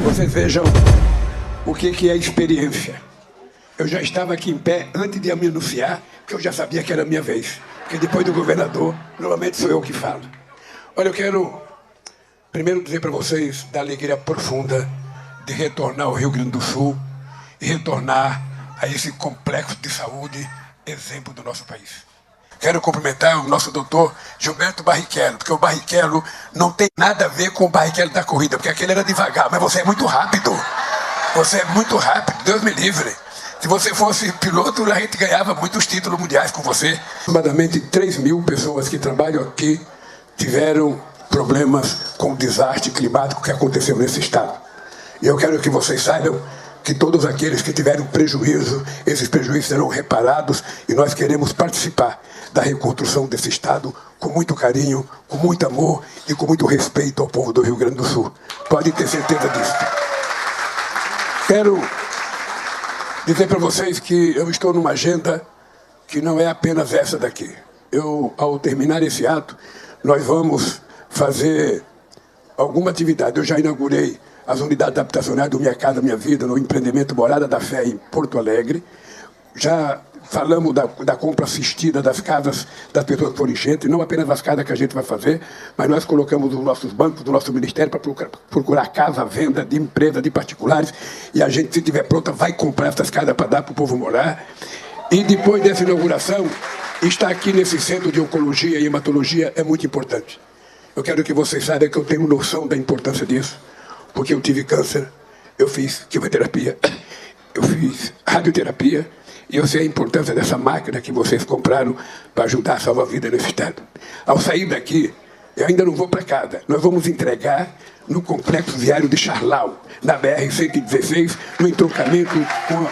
Vocês vejam o que é experiência. Eu já estava aqui em pé antes de me anunciar, porque eu já sabia que era a minha vez. Porque depois do governador, normalmente sou eu que falo. Olha, eu quero primeiro dizer para vocês da alegria profunda de retornar ao Rio Grande do Sul e retornar a esse complexo de saúde, exemplo do nosso país. Quero cumprimentar o nosso doutor Gilberto Barrichello, porque o Barrichello não tem nada a ver com o Barrichello da corrida, porque aquele era devagar, mas você é muito rápido. Você é muito rápido, Deus me livre. Se você fosse piloto, a gente ganhava muitos títulos mundiais com você. Aproximadamente 3.000 pessoas que trabalham aqui tiveram problemas com o desastre climático que aconteceu nesse estado. E eu quero que vocês saibam que todos aqueles que tiveram prejuízo, esses prejuízos serão reparados e nós queremos participar da reconstrução desse estado com muito carinho, com muito amor e com muito respeito ao povo do Rio Grande do Sul. Pode ter certeza disso. Quero dizer para vocês que eu estou numa agenda que não é apenas essa daqui. Ao terminar esse ato, nós vamos fazer alguma atividade. Eu já inaugurei as unidades habitacionais do Minha Casa Minha Vida, no empreendimento Morada da Fé, em Porto Alegre. Já falamos da compra assistida das casas das pessoas que foram enchentes, não apenas as casas que a gente vai fazer, mas nós colocamos os nossos bancos do nosso ministério para procurar casa à venda de empresas, de particulares, e a gente, se tiver pronta, vai comprar essas casas para dar para o povo morar. E depois dessa inauguração, estar aqui nesse centro de oncologia e hematologia é muito importante. Eu quero que vocês saibam que eu tenho noção da importância disso, porque eu tive câncer, eu fiz quimioterapia, eu fiz radioterapia, e eu sei a importância dessa máquina que vocês compraram para ajudar a salvar a vida nesse estado. Ao sair daqui, eu ainda não vou para casa. Nós vamos entregar no Complexo Viário de Charlau, na BR-116, no entroncamento com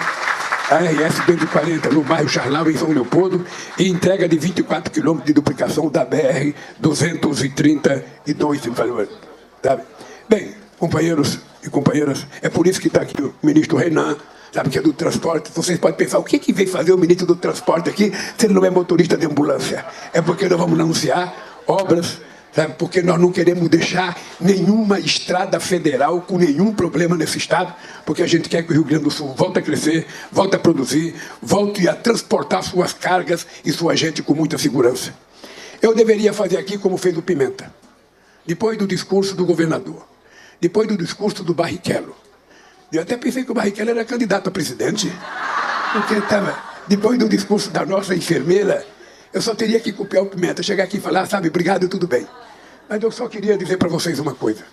a RS 240, no bairro Charlau, em São Leopoldo, e entrega de 24 quilômetros de duplicação da BR-232 em valor. Tá? Bem, companheiros e companheiras, é por isso que está aqui o ministro Renan, sabe, que é do transporte. Vocês podem pensar, o que veio fazer o ministro do transporte aqui se ele não é motorista de ambulância? É porque nós vamos anunciar obras, sabe, porque nós não queremos deixar nenhuma estrada federal com nenhum problema nesse estado, porque a gente quer que o Rio Grande do Sul volte a crescer, volte a produzir, volte a transportar suas cargas e sua gente com muita segurança. Eu deveria fazer aqui como fez o Pimenta, depois do discurso do governador, depois do discurso do Barrichello. Eu até pensei que o Barrichello era candidato a presidente, porque depois do discurso da nossa enfermeira, eu só teria que copiar o Pimenta, chegar aqui e falar, sabe, obrigado, tudo bem. Mas eu só queria dizer para vocês uma coisa.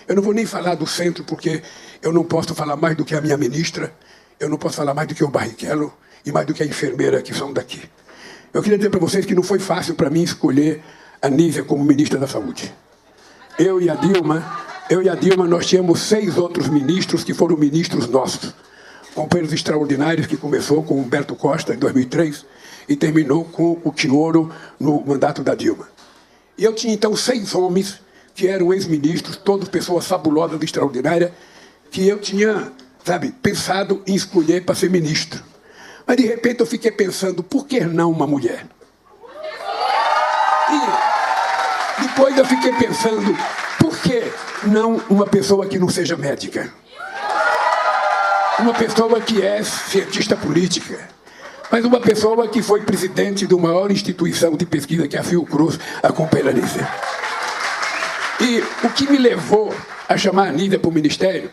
Eu não vou nem falar do centro, porque eu não posso falar mais do que a minha ministra, eu não posso falar mais do que o Barrichello e mais do que a enfermeira que são daqui. Eu queria dizer para vocês que não foi fácil para mim escolher a Nívia como ministra da Saúde. Eu e a Dilma, nós tínhamos 6 outros ministros que foram ministros nossos. Companheiros extraordinários, que começou com Humberto Costa, em 2003, e terminou com o Tioro no mandato da Dilma. E eu tinha, então, 6 homens que eram ex-ministros, todos pessoas fabulosas, extraordinárias, que eu tinha, sabe, pensado em escolher para ser ministro. Mas, de repente, eu fiquei pensando, por que não uma mulher? E depois eu fiquei pensando, por que não uma pessoa que não seja médica? Uma pessoa que é cientista política, mas uma pessoa que foi presidente de uma maior instituição de pesquisa, que é a Fiocruz, a companheira Nízia. E o que me levou a chamar a Nízia para o ministério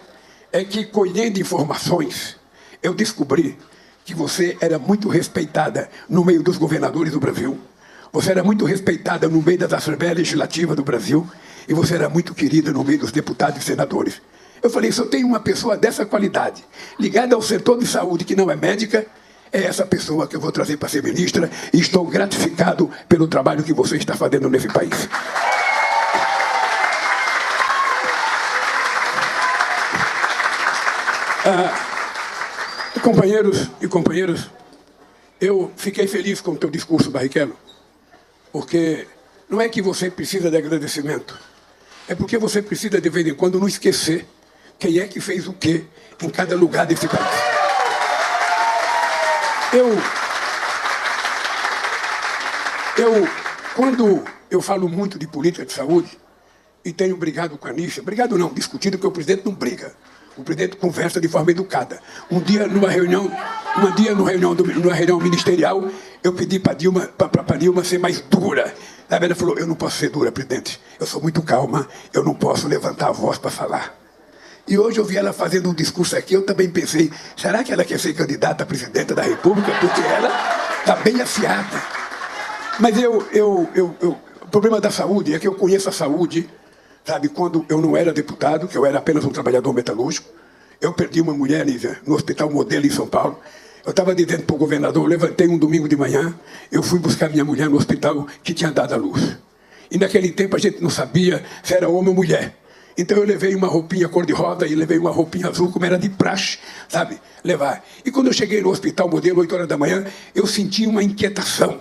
é que, colhendo informações, eu descobri que você era muito respeitada no meio dos governadores do Brasil, você era muito respeitada no meio das Assembleias Legislativas do Brasil, e você era muito querida no meio dos deputados e senadores. Eu falei, se eu tenho uma pessoa dessa qualidade, ligada ao setor de saúde, que não é médica, é essa pessoa que eu vou trazer para ser ministra, e estou gratificado pelo trabalho que você está fazendo nesse país. Companheiros e companheiras, eu fiquei feliz com o teu discurso, Barrichello, porque não é que você precisa de agradecimento, é porque você precisa, de vez em quando, não esquecer quem é que fez o quê em cada lugar desse país. Quando eu falo muito de política de saúde, e tenho brigado com a Nízia, brigado não, discutido, porque o presidente não briga. O presidente conversa de forma educada. Um dia, numa reunião ministerial, eu pedi para Dilma ser mais dura. Ela falou, eu não posso ser dura, presidente. Eu sou muito calma, eu não posso levantar a voz para falar. E hoje eu vi ela fazendo um discurso aqui, eu também pensei, será que ela quer ser candidata a presidenta da República? Porque ela está bem afiada. Mas o problema da saúde é que eu conheço a saúde, sabe, quando eu não era deputado, que eu era apenas um trabalhador metalúrgico. Eu perdi uma mulher, Lívia, no Hospital Modelo em São Paulo. Eu estava dizendo para o governador, eu levantei um domingo de manhã, eu fui buscar minha mulher no hospital que tinha dado à luz. E naquele tempo a gente não sabia se era homem ou mulher. Então eu levei uma roupinha cor-de-rosa e levei uma roupinha azul, como era de praxe, sabe, levar. E quando eu cheguei no Hospital Modelo, 8 horas da manhã, eu senti uma inquietação.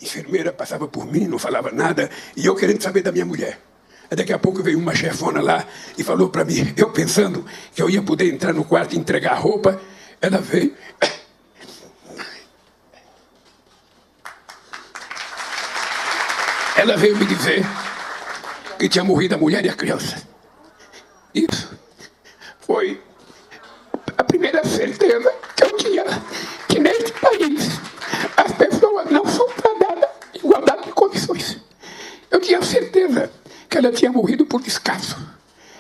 A enfermeira passava por mim, não falava nada, e eu querendo saber da minha mulher. Daqui a pouco veio uma chefona lá e falou para mim, eu pensando que eu ia poder entrar no quarto e entregar a roupa, ela veio... Ela veio me dizer que tinha morrido a mulher e a criança. Isso foi a primeira certeza que eu tinha que neste país as pessoas não são tratadas em igualdade de condições. Eu tinha certeza que ela tinha morrido por descaso.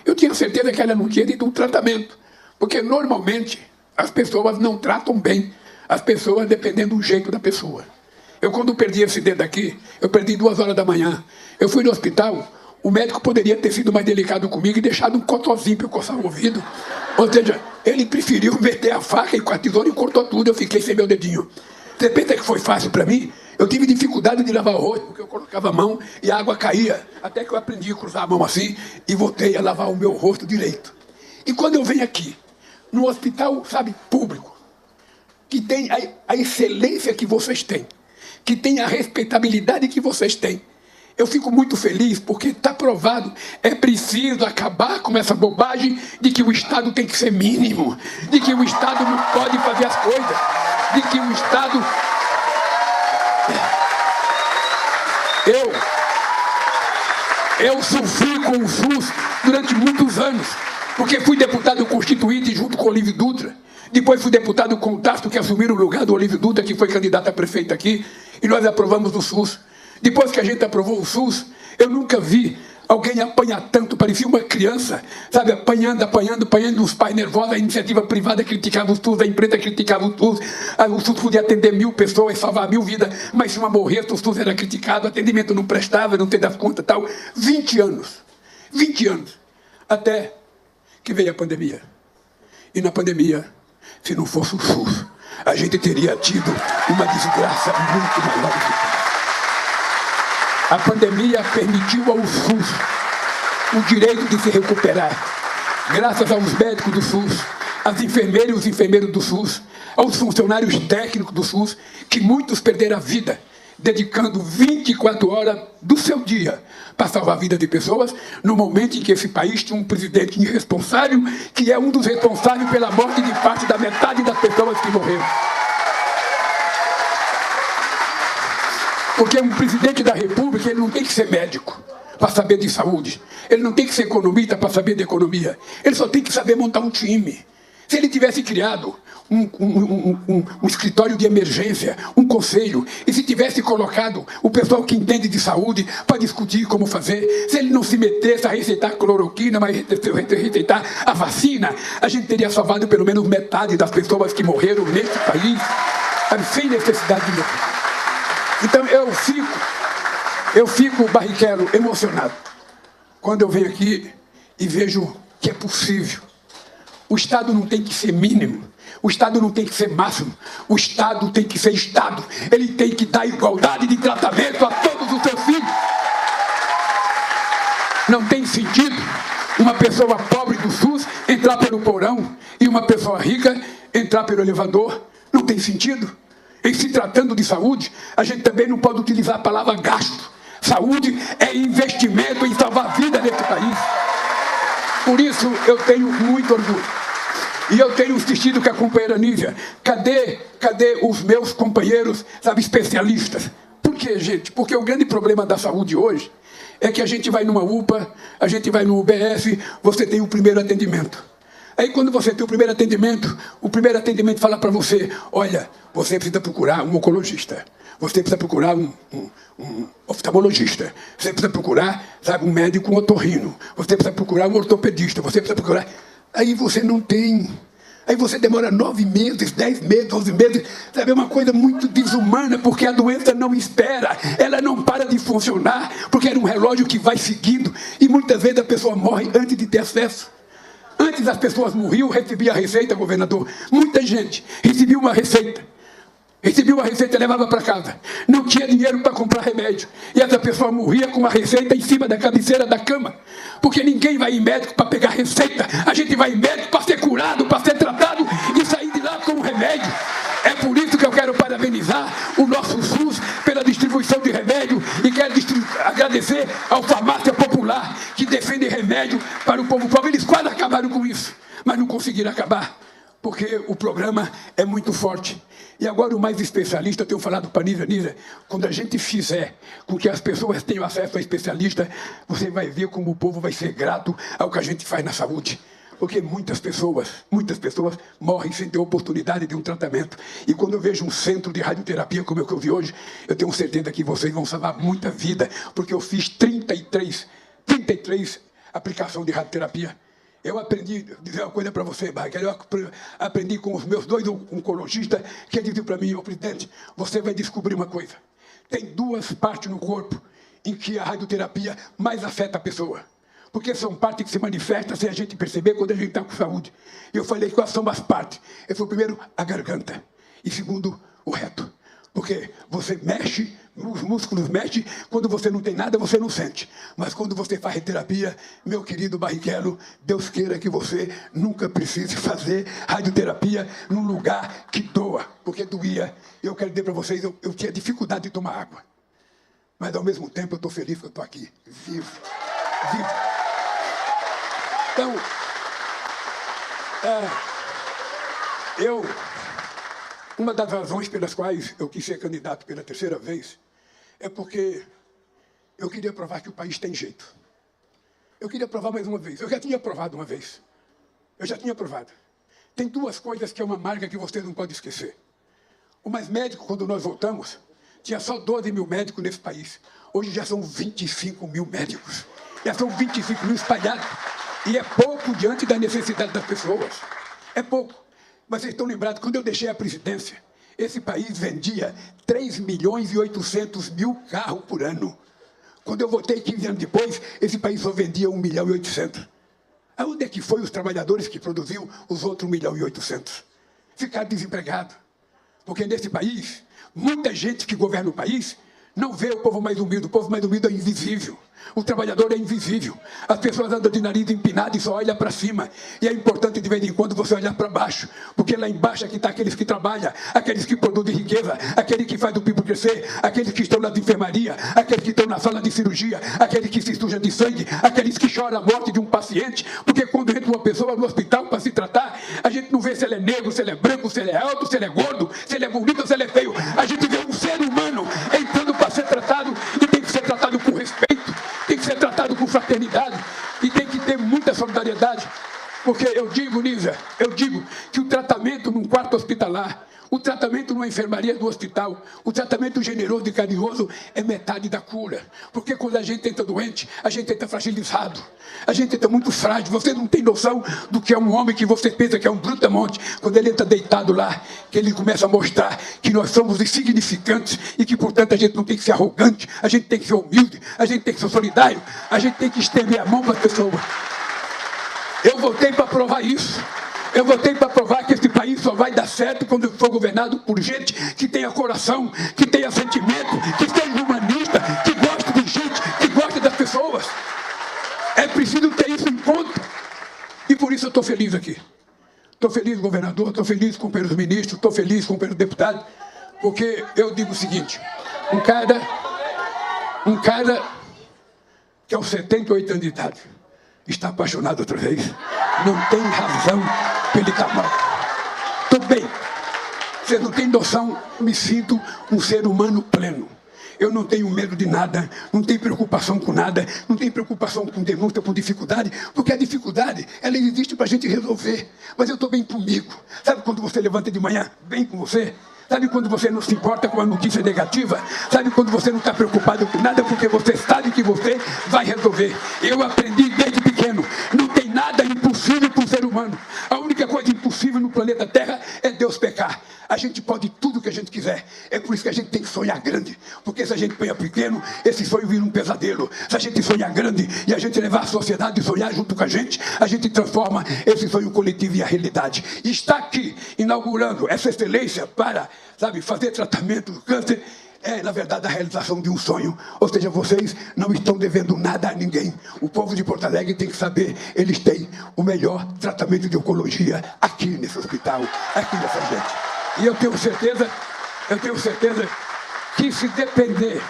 Eu tinha certeza que ela não tinha tido um tratamento, porque normalmente as pessoas não tratam bem as pessoas dependendo do jeito da pessoa. Eu, quando perdi esse dedo aqui, eu perdi 2 horas da manhã. Eu fui no hospital, o médico poderia ter sido mais delicado comigo e deixado um cotozinho para eu coçar o ouvido. Ou seja, ele preferiu meter a faca e com a tesoura e cortou tudo, eu fiquei sem meu dedinho. Você pensa que foi fácil para mim? Eu tive dificuldade de lavar o rosto, porque eu colocava a mão e a água caía. Até que eu aprendi a cruzar a mão assim e voltei a lavar o meu rosto direito. E quando eu venho aqui, no hospital, sabe, público, que tem a excelência que vocês têm, que tem a respeitabilidade que vocês têm, eu fico muito feliz porque está provado, é preciso acabar com essa bobagem de que o Estado tem que ser mínimo, de que o Estado não pode fazer as coisas, de que o Estado... Eu sofri com o SUS durante muitos anos, porque fui deputado constituinte junto com o Olívio Dutra. Depois fui deputado com o Tasso, que assumiu o lugar do Olívio Dutra, que foi candidato a prefeito aqui, e nós aprovamos o SUS. Depois que a gente aprovou o SUS, eu nunca vi alguém apanhar tanto, parecia uma criança, sabe, apanhando, os pais nervosos, a iniciativa privada criticava o SUS, a empresa criticava o SUS, o SUS podia atender 1000 pessoas, salvar 1000 vidas, mas se uma morresse, o SUS era criticado, o atendimento não prestava, não tem das contas, tal. 20 anos, até que veio a pandemia. E na pandemia, se não fosse o SUS, a gente teria tido uma desgraça muito maior do que... A pandemia permitiu ao SUS o direito de se recuperar, graças aos médicos do SUS, às enfermeiras e os enfermeiros do SUS, aos funcionários técnicos do SUS, que muitos perderam a vida, dedicando 24 horas do seu dia para salvar a vida de pessoas, no momento em que esse país tinha um presidente irresponsável, que é um dos responsáveis pela morte de parte da metade das pessoas que morreram. Porque um presidente da República, ele não tem que ser médico para saber de saúde. Ele não tem que ser economista para saber de economia. Ele só tem que saber montar um time. Se ele tivesse criado um escritório de emergência, um conselho, e se tivesse colocado o pessoal que entende de saúde para discutir como fazer, se ele não se metesse a receitar cloroquina, mas receitar a vacina, a gente teria salvado pelo menos metade das pessoas que morreram neste país, sem necessidade de morrer. Então eu fico, Barrichello, emocionado quando eu venho aqui e vejo que é possível. O Estado não tem que ser mínimo, o Estado não tem que ser máximo, o Estado tem que ser Estado. Ele tem que dar igualdade de tratamento a todos os seus filhos. Não tem sentido uma pessoa pobre do SUS entrar pelo porão e uma pessoa rica entrar pelo elevador. Não tem sentido. Em se tratando de saúde, a gente também não pode utilizar a palavra gasto. Saúde é investimento em salvar a vida nesse país. Por isso eu tenho muito orgulho. E eu tenho insistido com a companheira Nívia. Cadê os meus companheiros, sabe, especialistas? Por quê, gente? Porque o grande problema da saúde hoje é que a gente vai numa UPA, a gente vai no UBS, você tem o primeiro atendimento. Aí quando você tem o primeiro atendimento fala para você, olha, você precisa procurar um oncologista, você precisa procurar um oftalmologista, você precisa procurar, sabe, um médico, um otorrino, você precisa procurar um ortopedista, você precisa procurar... Aí você não tem... Aí você demora 9 meses, 10 meses, 11 meses, sabe, é uma coisa muito desumana, porque a doença não espera, ela não para de funcionar, porque era um relógio que vai seguindo, e muitas vezes a pessoa morre antes de ter acesso. Antes as pessoas morriam, recebia a receita, governador. Muita gente recebia uma receita. Recebia uma receita e levava para casa. Não tinha dinheiro para comprar remédio. E essa pessoa morria com uma receita em cima da cabeceira da cama. Porque ninguém vai em médico para pegar receita. A gente vai em médico para ser curado, para ser tratado e sair de lá com um remédio. É por isso que eu quero parabenizar o nosso SUS pela distribuição de remédio e quero agradecer ao Farmácia Popular, que defende remédio para o povo pobre. Eles quase acabaram com isso, mas não conseguiram acabar, porque o programa é muito forte. E agora o mais especialista, eu tenho falado para a Nízia, quando a gente fizer com que as pessoas tenham acesso a especialista, você vai ver como o povo vai ser grato ao que a gente faz na saúde. Porque muitas pessoas morrem sem ter oportunidade de um tratamento. E quando eu vejo um centro de radioterapia como é o que eu vi hoje, eu tenho certeza que vocês vão salvar muita vida, porque eu fiz 33 aplicações de radioterapia. Eu aprendi, dizer uma coisa para você, Barriga, eu aprendi com os meus 2 oncologistas, que diziam para mim, presidente, você vai descobrir uma coisa. Tem 2 partes no corpo em que a radioterapia mais afeta a pessoa. Porque são partes que se manifestam sem a gente perceber quando a gente está com saúde. E eu falei, quais são as partes? Eu falei, primeiro, a garganta. E segundo, o reto. Porque você mexe, os músculos mexem, quando você não tem nada, você não sente. Mas quando você faz terapia, meu querido Barrichello, Deus queira que você nunca precise fazer radioterapia num lugar que doa. Porque doía. Eu quero dizer para vocês, eu tinha dificuldade de tomar água. Mas, ao mesmo tempo, eu estou feliz que eu estou aqui, vivo. Então, uma das razões pelas quais eu quis ser candidato pela 3ª vez é porque eu queria provar que o país tem jeito. Eu queria provar mais uma vez. Eu já tinha provado uma vez. Tem 2 coisas que é uma marca que você não pode esquecer. O mais médico, quando nós voltamos, tinha só 12 mil médicos nesse país. Hoje já são 25 mil médicos. Já são 25 mil espalhados. E é pouco diante da necessidade das pessoas. É pouco. Mas vocês estão lembrados, quando eu deixei a presidência, esse país vendia 3.800.000 carros por ano. Quando eu voltei 15 anos depois, esse país só vendia 1.800.000. Aonde é que foi os trabalhadores que produziam os outros 1.800.000? Ficaram desempregados. Porque nesse país, muita gente que governa o país não vê o povo mais humilde. O povo mais humilde é invisível. O trabalhador é invisível. As pessoas andam de nariz empinado e só olham para cima. E é importante, de vez em quando, você olhar para baixo. Porque lá embaixo é que está aqueles que trabalham, aqueles que produzem riqueza, aqueles que fazem o PIB crescer, aqueles que estão na enfermaria, aqueles que estão na sala de cirurgia, aqueles que se sujam de sangue, aqueles que choram a morte de um paciente. Porque quando entra uma pessoa no hospital para se tratar, a gente não vê se ele é negro, se ele é branco, se ele é alto, se ele é gordo, se ele é bonito ou se ele é feio. A gente vê um ser humano entrando para ser tratado e tem que ser tratado com respeito. Tem que ser tratado com fraternidade e tem que ter muita solidariedade. Porque eu digo, Nízia, que o tratamento num quarto hospitalar, o tratamento numa enfermaria do hospital, o tratamento generoso e carinhoso é metade da cura. Porque quando a gente entra doente, a gente entra fragilizado, a gente entra muito frágil. Você não tem noção do que é um homem que você pensa que é um brutamonte. Quando ele entra deitado lá, que ele começa a mostrar que nós somos insignificantes e que, portanto, a gente não tem que ser arrogante, a gente tem que ser humilde, a gente tem que ser solidário, a gente tem que estender a mão para a pessoa. Eu voltei para provar isso. Eu voltei para provar que esse país só vai dar certo quando for governado por gente que tenha coração, que tenha sentimento, que seja humanista, que goste de gente, que goste das pessoas. É preciso ter isso em conta. E por isso eu estou feliz aqui. Estou feliz, governador, estou feliz, companheiros ministros, estou feliz, companheiros deputados, porque eu digo o seguinte, um cara que aos 78 anos de idade está apaixonado outra vez, não tem razão para ele estar mal. Estou bem. Vocês não têm noção, me sinto um ser humano pleno. Eu não tenho medo de nada, não tenho preocupação com nada, não tenho preocupação com denúncia, com dificuldade, porque a dificuldade, ela existe para a gente resolver. Mas eu estou bem comigo. Sabe quando você levanta de manhã, bem com você? Sabe quando você não se importa com a notícia negativa? Sabe quando você não está preocupado com nada, porque você sabe que você vai resolver? Eu aprendi desde pequeno, não tem nada impossível para o ser humano. A única coisa impossível no planeta Terra é Deus pecar. A gente pode tudo que a gente quiser. É por isso que a gente tem que sonhar grande. Porque se a gente sonha pequeno, esse sonho vira um pesadelo. Se a gente sonhar grande e a gente levar a sociedade a sonhar junto com a gente transforma esse sonho coletivo em a realidade. E está aqui, inaugurando essa excelência para, fazer tratamento do câncer, é, na verdade, a realização de um sonho. Ou seja, vocês não estão devendo nada a ninguém. O povo de Porto Alegre tem que saber, eles têm o melhor tratamento de oncologia aqui nesse hospital, aqui nessa gente. E eu tenho certeza que se depender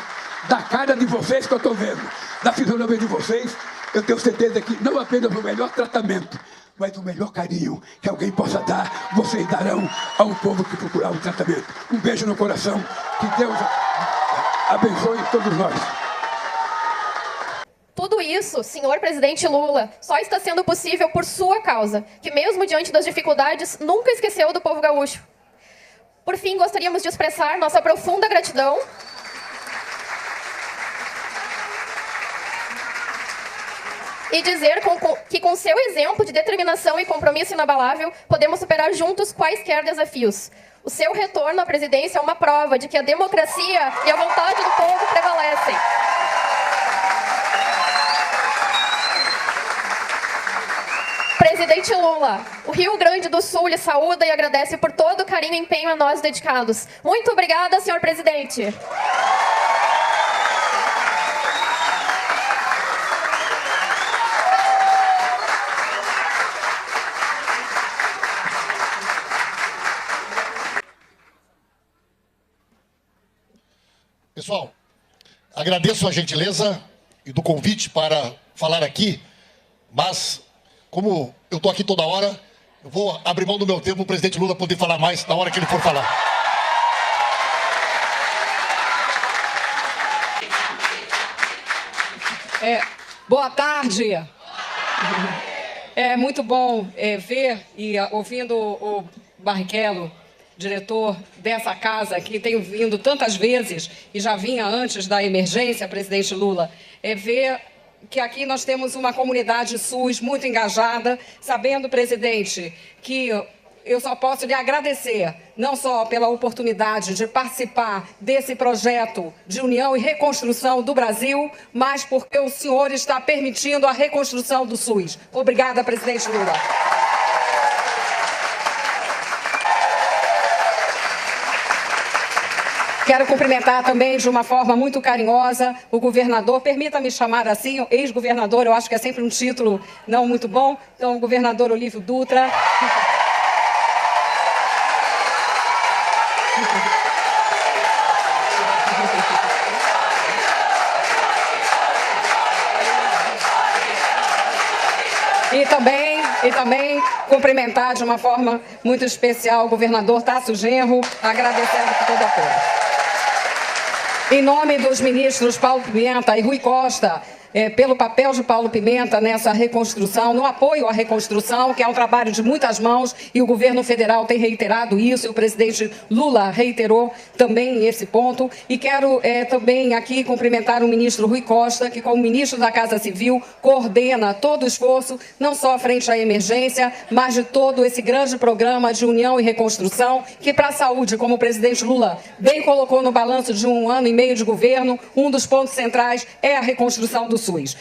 da cara de vocês que eu estou vendo, da fisionomia de vocês, eu tenho certeza que não apenas o melhor tratamento, mas o melhor carinho que alguém possa dar, vocês darão ao povo que procurar um tratamento. Um beijo no coração, que Deus abençoe todos nós. Tudo isso, senhor presidente Lula, só está sendo possível por sua causa, que mesmo diante das dificuldades, nunca esqueceu do povo gaúcho. Por fim, gostaríamos de expressar nossa profunda gratidão e dizer que com seu exemplo de determinação e compromisso inabalável, podemos superar juntos quaisquer desafios. O seu retorno à presidência é uma prova de que a democracia e a vontade do povo prevalecem. Presidente Lula, o Rio Grande do Sul lhe saúda e agradece por todo o carinho e empenho a nós dedicados. Muito obrigada, senhor presidente. Pessoal, agradeço a gentileza e do convite para falar aqui, mas como eu estou aqui toda hora, eu vou abrir mão do meu tempo para o presidente Lula poder falar mais na hora que ele for falar. Boa tarde. É muito bom ver e ouvindo o Barrichello, diretor dessa casa, que tenho vindo tantas vezes e já vinha antes da emergência, presidente Lula, ver que aqui nós temos uma comunidade SUS muito engajada, sabendo, presidente, que eu só posso lhe agradecer, não só pela oportunidade de participar desse projeto de união e reconstrução do Brasil, mas porque o senhor está permitindo a reconstrução do SUS. Obrigada, presidente Lula. Quero cumprimentar também de uma forma muito carinhosa o governador, permita-me chamar assim, ex-governador, eu acho que é sempre um título não muito bom, então o governador Olívio Dutra. E também cumprimentar de uma forma muito especial o governador Tássio Genro, agradecendo por todo o apoio. Em nome dos ministros Paulo Pimenta e Rui Costa, pelo papel de Paulo Pimenta nessa reconstrução, no apoio à reconstrução, que é um trabalho de muitas mãos, e o governo federal tem reiterado isso, e o presidente Lula reiterou também esse ponto. E quero também aqui cumprimentar o ministro Rui Costa, que como ministro da Casa Civil coordena todo o esforço, não só frente à emergência, mas de todo esse grande programa de união e reconstrução, que para a saúde, como o presidente Lula bem colocou no balanço de 1 ano e meio de governo, um dos pontos centrais é a reconstrução do SUS.